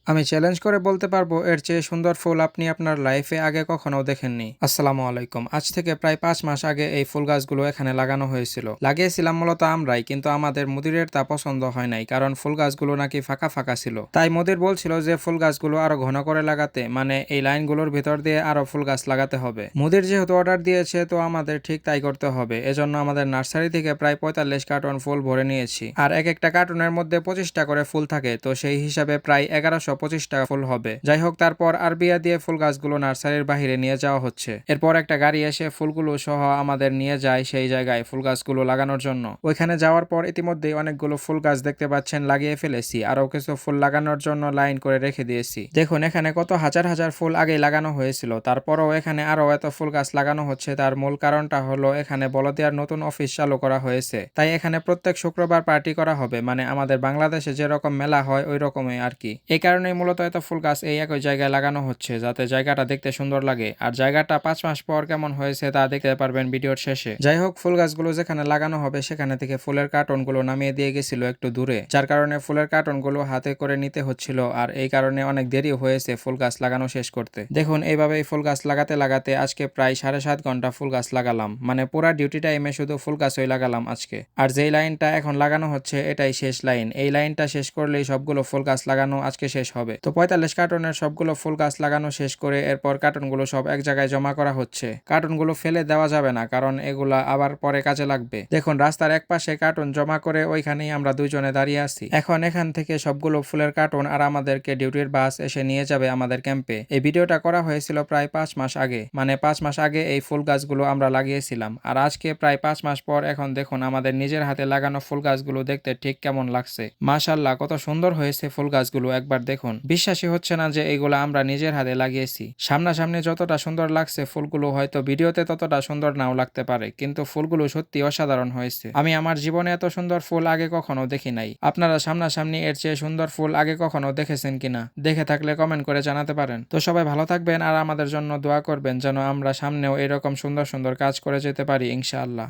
আমি চ্যালেঞ্জ করে বলতে পারবো এর চেয়ে সুন্দর ফুল আপনি আপনার লাইফে আগে কখনো দেখেননি। আসসালামু আলাইকুম। আজ থেকে প্রায় 5 মাস আগে এই ফুল গাছগুলো এখানে লাগানো হয়েছিল। লাগিয়েছিলাম মূলত আমরাই, কিন্তু আমাদের মুদিরের তা পছন্দ হয় নাই, কারণ ফুল গাছগুলো নাকি ফাঁকা ফাঁকা ছিল। তাই মুদির বলছিল যে ফুল গাছগুলো আরো ঘন করে লাগাতে, মানে এই লাইনগুলোর ভিতর দিয়ে আরো ফুল গাছ লাগাতে হবে। মুদির যেহেতু অর্ডার দিয়েছে তো আমাদের ঠিক তাই করতে হবে। এজন্য আমাদের নার্সারি থেকে প্রায় 45 কার্টন ফুল ভরে নিয়েছি। আর এক একটা কার্টনের মধ্যে 25টা করে ফুল থাকে, তো সেই হিসাবে প্রায় 1125টা ফুল হবে। যাই হোক, তারপর আরবিয়া দিয়ে ফুল গাছগুলো নার্সারির বাহিরে নিয়ে যাওয়া হচ্ছে। এরপর একটা গাড়ি এসে ফুলগুলো সহ আমাদের নিয়ে যায় সেই জায়গায় ফুল গাছগুলো লাগানোর জন্য। ওইখানে যাওয়ার পর ইতিমধ্যেই অনেকগুলো ফুল গাছ দেখতে পাচ্ছেন লাগিয়ে ফেলেছি, আরো কিছু ফুল লাগানোর জন্য লাইন করে রেখে দিয়েছি। দেখুন এখানে কত হাজার হাজার ফুল আগেই লাগানো হয়েছিল, তারপরও এখানে আরো এত ফুল গাছ লাগানো হচ্ছে। তার মূল কারণটা হলো এখানে বলদিয়ার নতুন অফিস চালু করা হয়েছে, তাই এখানে প্রত্যেক শুক্রবার পার্টি করা হবে, মানে আমাদের বাংলাদেশে যেরকম মেলা হয় ওই রকমই আর কি। এই কারণেই মূলত এত ফুল গাছ এই একই জায়গায় লাগানো হচ্ছে, যাতে জায়গাটা দেখতে সুন্দর লাগে। আর জায়গাটা 5 মাস পর কেমন হয়েছে তা দেখতে পারবেন ভিডিওর শেষে। যাই হোক, ফুল গাছগুলো যেখানে লাগানো হবে সেখানে থেকে ফুলের কার্টনগুলো নামিয়ে দিয়ে গেছিল একটু দূরে, যার কারণে ফুলের কার্টনগুলো হাতে করে নিতে হচ্ছিল। আর এই কারণে অনেক দেরি হয়েছে ফুল গাছ লাগানো শেষ করতে। দেখুন এইভাবেই ফুল গাছ লাগাতে লাগাতে আজকে প্রায় 7.5 ঘন্টা ফুল গাছ লাগালাম, মানে পুরা ডিউটি টাইমে শুধু ফুল গাছই লাগালাম আজকে। আর যেই লাইনটা এখন লাগানো হচ্ছে এটাই শেষ লাইন। এই লাইনটা শেষ করলেই সবগুলো ফুল গাছ লাগানো আজকে শেষ হবে। তো 45 কার্টনের সবগুলো ফুল গাছ লাগানো শেষ করে এরপর কার্টনগুলো সব এক জায়গায় জমা করা হচ্ছে। কার্টনগুলো ফেলে দেওয়া যাবে না, কারণ এগুলা আবার পরে কাজে লাগবে। দেখুন রাস্তার এক পাশে কার্টন জমা করে ওইখানেই আমরা দুইজনে দাঁড়িয়ে আছি। এখন এখান থেকে সবগুলো ফুলের কার্টন আর আমাদেরকে ডিউটির বাস এসে নিয়ে যাবে আমাদের ক্যাম্পে। এই ভিডিওটা করা হয়েছিল প্রায় 5 মাস আগে, মানে 5 মাস আগে এই ফুল গাছগুলো আমরা লাগিয়েছিলাম। আর আজকে প্রায় 5 মাস পর এখন দেখুন আমাদের নিজের হাতে লাগানো ফুল গাছগুলো দেখতে ঠিক কেমন লাগছে। মাশাআল্লাহ, কত সুন্দর হয়েছে ফুল গাছগুলো, একবার দেখুন। বিশ্বাসই হচ্ছে না যে এইগুলো আমরা নিজের হাতে লাগিয়েছি। সামনাসামনি যতটা সুন্দর লাগছে ফুলগুলো, হয়তো ভিডিওতে ততটা সুন্দর নাও লাগতে পারে, কিন্তু ফুলগুলো সত্যি অসাধারণ হয়েছে। আমি আমার জীবনে এত সুন্দর ফুল আগে কখনো দেখি নাই। আপনারা সামনাসামনি এর চেয়ে সুন্দর ফুল আগে কখনো দেখেছেন কিনা? দেখে থাকলে কমেন্ট করে জানাতে পারেন। তো সবাই ভালো থাকবেন আর আমাদের জন্য দোয়া করবেন যেন আমরা সামনেও এরকম সুন্দর সুন্দর কাজ করে যেতে পারি ইনশাআল্লাহ।